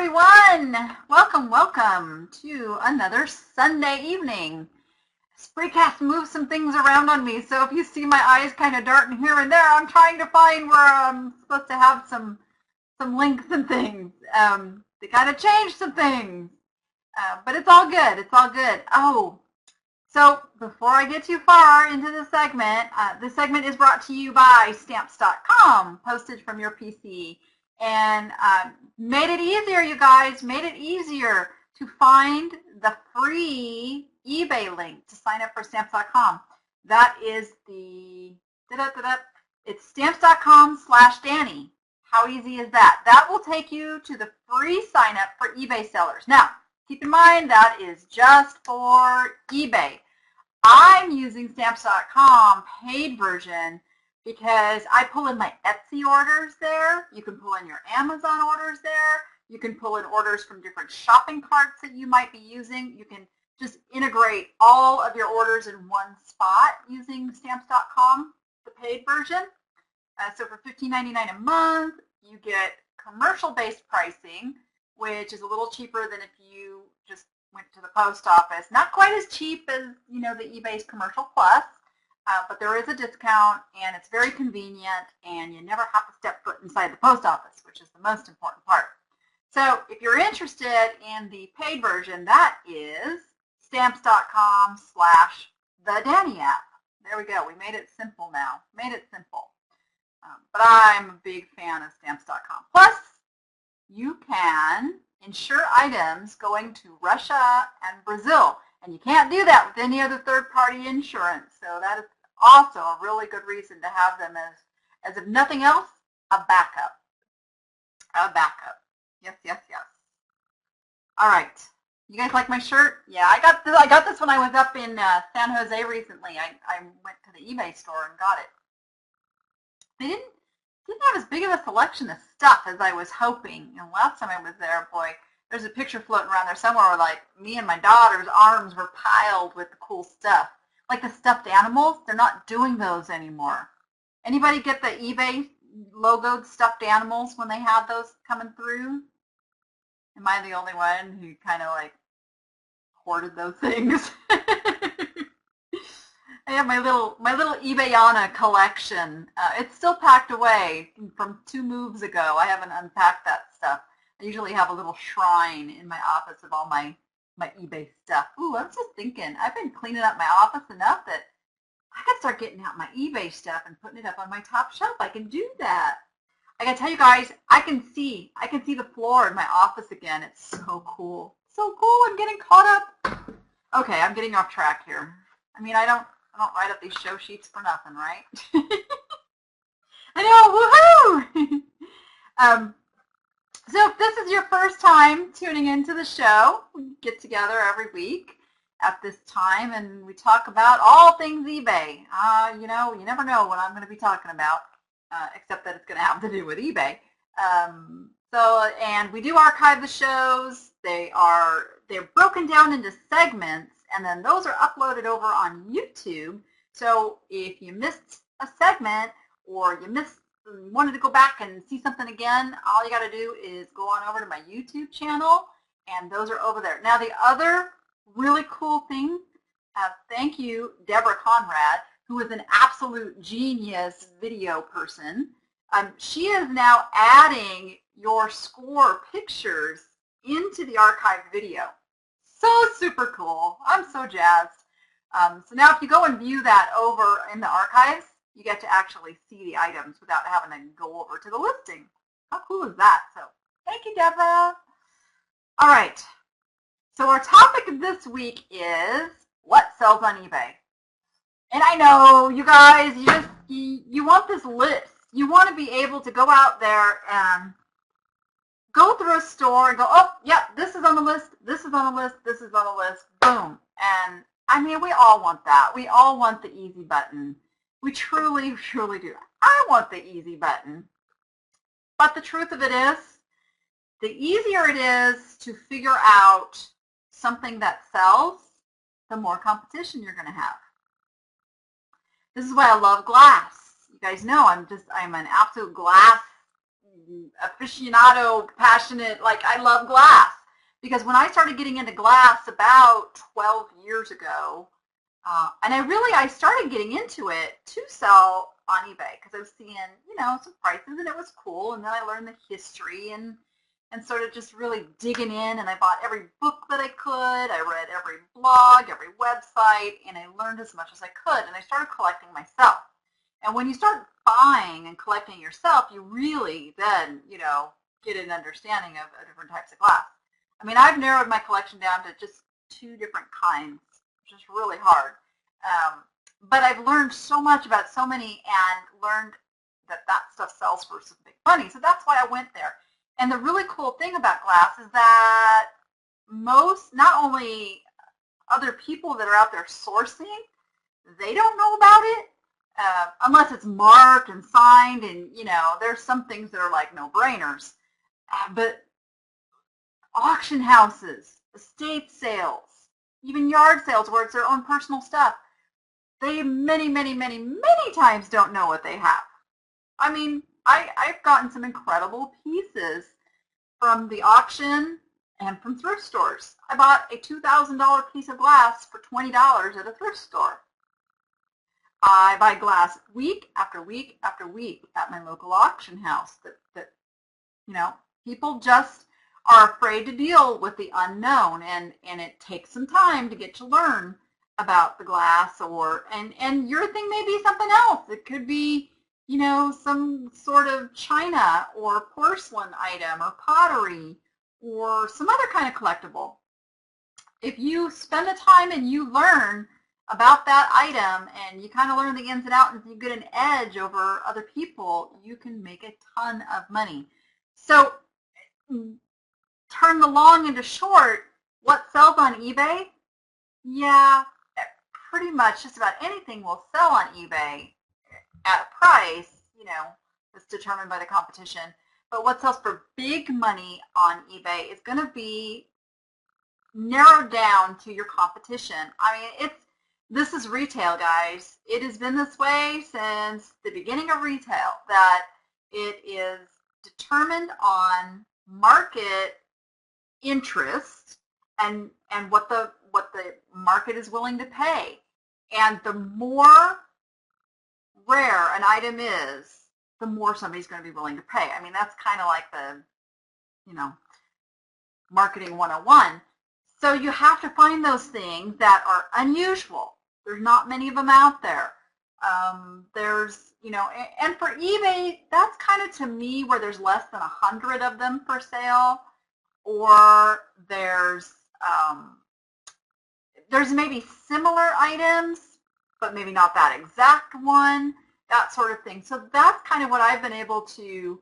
everyone. Welcome to another Sunday evening. Spreecast moved some things around on me, so if you see my eyes kind of darting here and there, I'm trying to find where I'm supposed to have some links and things. They kind of changed some things, but it's all good. It's all good. Oh, so before I get too far into this segment is brought to you by Stamps.com, postage from your PC. And made it easier, you guys, made it easier to find the free eBay link to sign up for Stamps.com. That is it's Stamps.com/Danni. How easy is that? That will take you to the free sign up for eBay sellers. Now, keep in mind that is just for eBay. I'm using Stamps.com paid version because I pull in my Etsy orders there. You can pull in your Amazon orders there. You can pull in orders from different shopping carts that you might be using. You can just integrate all of your orders in one spot using Stamps.com, the paid version. So for $15.99 a month, you get commercial-based pricing, which is a little cheaper than if you just went to the post office. Not quite as cheap as, the eBay's Commercial Plus. But there is a discount, and it's very convenient, and you never have to step foot inside the post office, which is the most important part. So if you're interested in the paid version, that is Stamps.com/the-Danni app. There we go. We made it simple now. Made it simple. But I'm a big fan of Stamps.com. Plus, you can insure items going to Russia and Brazil. And you can't do that with any other third-party insurance. So that is also a really good reason to have them as if nothing else, a backup. A backup. Yes, yes, yes. All right. You guys like my shirt? Yeah, I got this when I was up in San Jose recently. I went to the eBay store and got it. They didn't have as big of a selection of stuff as I was hoping. Last time I was there, boy, there's a picture floating around there somewhere where, like, me and my daughter's arms were piled with the cool stuff. Like the stuffed animals, they're not doing those anymore. Anybody get the eBay logoed stuffed animals when they have those coming through? Am I the only one who kind of, like, hoarded those things? I have my little eBayana collection. It's still packed away from 2 moves ago. I haven't unpacked that stuff. I usually have a little shrine in my office of all my eBay stuff. Ooh, I was just thinking, I've been cleaning up my office enough that I could start getting out my eBay stuff and putting it up on my top shelf. I can do that. I gotta tell you guys, I can see the floor in my office again. It's so cool. So cool. I'm getting caught up. Okay, I'm getting off track here. I mean, I don't write up these show sheets for nothing, right? I know, woohoo! So if this is your first time tuning into the show, we get together every week at this time and we talk about all things eBay. You never know what I'm going to be talking about, except that it's going to have to do with eBay. And we do archive the shows. They're broken down into segments, and then those are uploaded over on YouTube. So if you missed a segment or you wanted to go back and see something again, all you got to do is go on over to my YouTube channel, and those are over there. Now, the other really cool thing, thank you, Deborah Conrad, who is an absolute genius video person. She is now adding your score pictures into the archived video. So super cool. I'm so jazzed. So now if you go and view that over in the archives, you get to actually see the items without having to go over to the listing. How cool is that? So thank you, Deborah. All right. So our topic this week is what sells on eBay. And I know, you guys, you want this list. You want to be able to go out there and go through a store and go, oh, yeah, this is on the list, this is on the list, this is on the list, boom. And, I mean, we all want that. We all want the easy button. We truly, truly do. I want the easy button. But the truth of it is, the easier it is to figure out something that sells, the more competition you're going to have. This is why I love glass. You guys know I'm an absolute glass aficionado, passionate, like I love glass. Because when I started getting into glass about 12 years ago, and I started getting into it to sell on eBay because I was seeing, some prices and it was cool. And then I learned the history and started just really digging in, and I bought every book that I could. I read every blog, every website, and I learned as much as I could, and I started collecting myself. And when you start buying and collecting yourself, you really then, get an understanding of different types of glass. I mean, I've narrowed my collection down to just 2 different kinds, which is really hard. But I've learned so much about so many and learned that stuff sells for some big money. So that's why I went there. And the really cool thing about glass is that not only other people that are out there sourcing, they don't know about it unless it's marked and signed. And, there's some things that are like no-brainers. But auction houses, estate sales, even yard sales where it's their own personal stuff, they many, many, many, many times don't know what they have. I mean, I've gotten some incredible pieces from the auction and from thrift stores. I bought a $2,000 piece of glass for $20 at a thrift store. I buy glass week after week after week at my local auction house that people just are afraid to deal with the unknown, and it takes some time to get to learn about the glass, and your thing may be something else. It could be some sort of china or porcelain item or pottery or some other kind of collectible. If you spend the time and you learn about that item and you kind of learn the ins and outs and you get an edge over other people, you can make a ton of money. So turn the long into short, what sells on eBay? Yeah, pretty much just about anything will sell on eBay at a price, that's determined by the competition. But what sells for big money on eBay is going to be narrowed down to your competition. I mean, this is retail, guys. It has been this way since the beginning of retail, that it is determined on market interest and what the market is willing to pay. And the more rare an item is, the more somebody's going to be willing to pay. I mean, that's kind of like the, marketing 101. So you have to find those things that are unusual. There's not many of them out there. There's, and for eBay, that's kind of to me where there's less than 100 of them for sale, or there's maybe similar items, but maybe not that exact one, that sort of thing. So that's kind of what I've been able to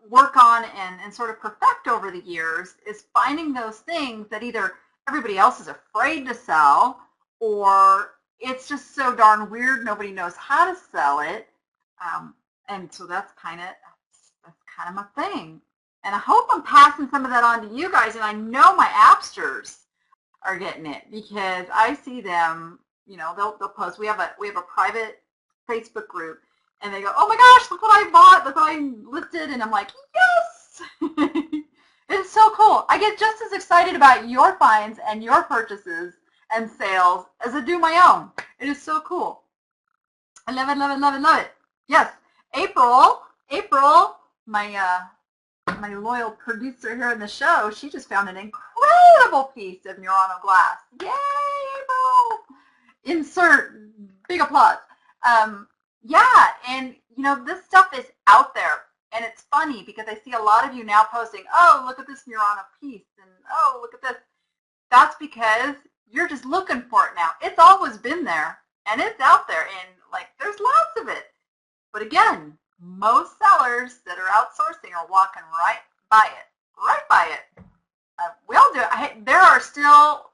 work on and sort of perfect over the years, is finding those things that either everybody else is afraid to sell, or it's just so darn weird nobody knows how to sell it. And so that's kind of my thing. And I hope I'm passing some of that on to you guys, and I know my appsters are getting it, because I see them, they'll post. We have a private Facebook group, and they go, oh my gosh, look what I bought, look what I listed, and I'm like, yes. It's so cool. I get just as excited about your finds and your purchases and sales as I do my own. It is so cool. I love it, love it, love it, love it. Yes, April, my loyal producer here in the show, she just found an incredible piece of Murano glass. Yay, April! Insert big applause. Yeah, and this stuff is out there, and it's funny because I see a lot of you now posting, oh, look at this Murano piece, and oh, look at this. That's because you're just looking for it now. It's always been there, and it's out there, and there's lots of it. But again, most sellers that are outsourcing are walking right by it. We all do it. There are still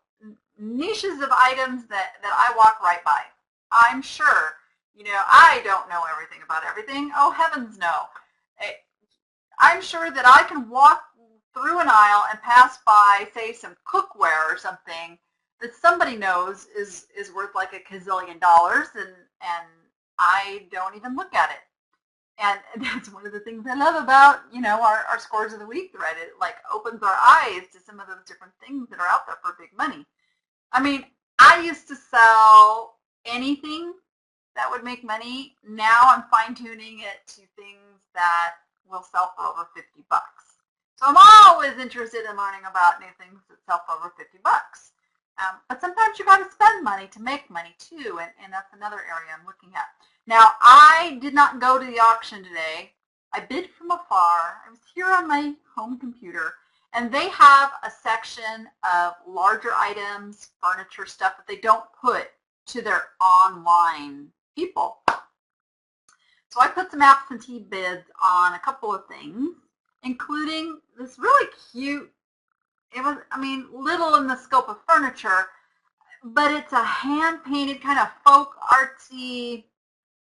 niches of items that I walk right by. I'm sure, I don't know everything about everything. Oh, heavens no. I'm sure that I can walk through an aisle and pass by, say, some cookware or something that somebody knows is worth like $1 gazillion, and I don't even look at it. And that's one of the things I love about, our scores of the week thread. It like opens our eyes to some of those different things that are out there for big money. I mean, I used to sell anything that would make money. Now I'm fine tuning it to things that will sell for over 50 bucks. So I'm always interested in learning about new things that sell for over 50 bucks. But sometimes you got to spend money to make money too, and that's another area I'm looking at. Now, I did not go to the auction today. I bid from afar. I was here on my home computer, and they have a section of larger items, furniture stuff that they don't put to their online people. So I put some absentee bids on a couple of things, including this really cute, it was, I mean, little in the scope of furniture, but it's a hand-painted kind of folk artsy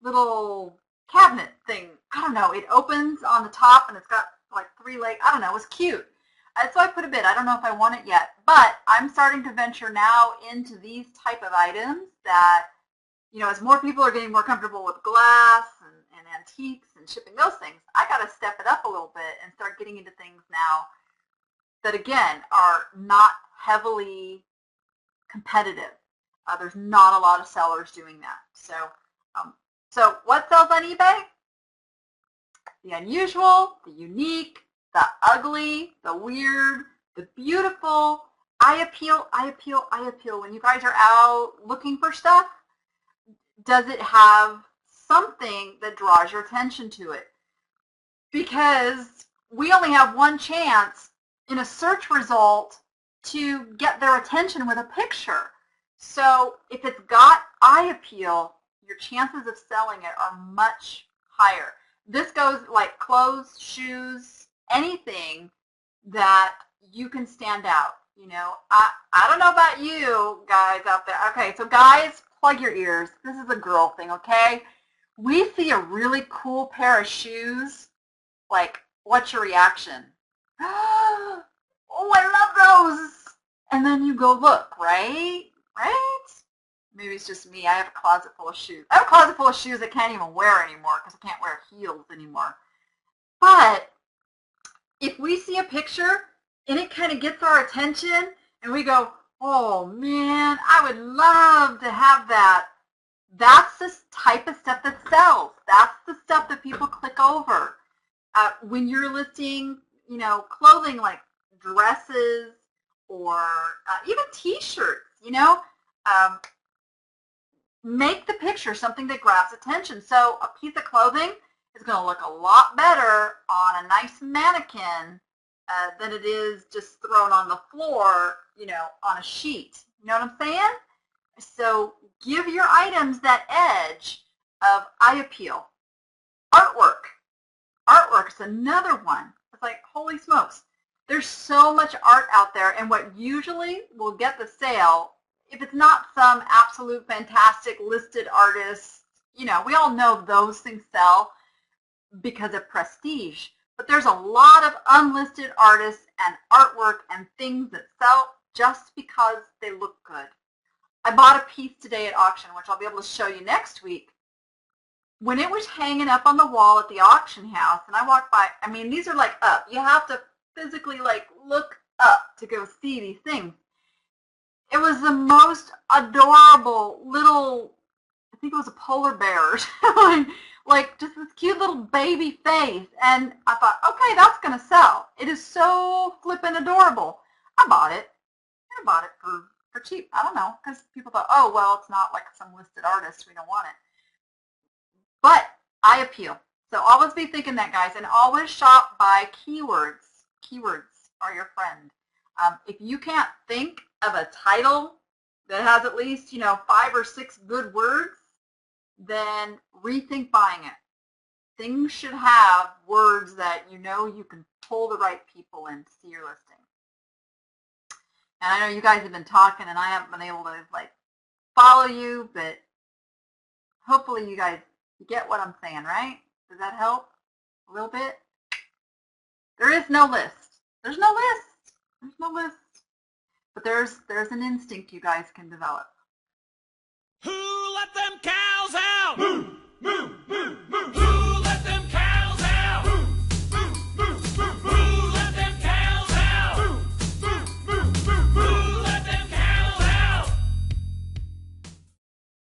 little cabinet thing. I don't know. It opens on the top and it's got like 3 legs. I don't know. It was cute. So I put a bid. I don't know if I want it yet, but I'm starting to venture now into these type of items that, as more people are getting more comfortable with glass and antiques and shipping those things, I got to step it up a little bit and start getting into things now that, again, are not heavily competitive. There's not a lot of sellers doing that. So what sells on eBay? The unusual, the unique, the ugly, the weird, the beautiful. I appeal. When you guys are out looking for stuff, does it have something that draws your attention to it? Because we only have one chance in a search result to get their attention with a picture. So if it's got eye appeal, your chances of selling it are much higher. This goes like clothes, shoes, anything that you can stand out. I don't know about you guys out there. Okay, so guys, plug your ears. This is a girl thing, okay? We see a really cool pair of shoes. Like, what's your reaction? Oh, I love those. And then you go look, right? Right? Maybe it's just me. I have a closet full of shoes. I have a closet full of shoes I can't even wear anymore because I can't wear heels anymore. But if we see a picture and it kind of gets our attention and we go, oh man, I would love to have that. That's the type of stuff that sells. That's the stuff that people click over. When you're listing, clothing like dresses or even T-shirts, make the picture something that grabs attention. So a piece of clothing is going to look a lot better on a nice mannequin than it is just thrown on the floor, on a sheet. You know what I'm saying? So give your items that edge of eye appeal. Artwork. Artwork is another one. It's like, holy smokes. There's so much art out there, and what usually will get the sale, if it's not some absolute fantastic listed artist, we all know those things sell because of prestige. But there's a lot of unlisted artists and artwork and things that sell just because they look good. I bought a piece today at auction, which I'll be able to show you next week. When it was hanging up on the wall at the auction house, and I walked by, I mean, these are like up. You have to physically like look up to go see these things. It was the most adorable little, I think it was a polar bear, like just this cute little baby face. And I thought, okay, that's going to sell. It is so flippin' adorable. I bought it. I bought it for cheap. I don't know, because people thought, oh, well, it's not like some listed artist. We don't want it. But eye appeal. So always be thinking that, guys, and always shop by keywords. Keywords are your friend. If you can't think of a title that has at least, 5 or 6 good words, then rethink buying it. Things should have words that you can pull the right people in to see your listing. And I know you guys have been talking and I haven't been able to follow you, but hopefully you guys get what I'm saying, right? Does that help a little bit? There is no list. There's no list. There's no list. But there's an instinct you guys can develop. Who let them cows out? Moo, moo, moo, moo.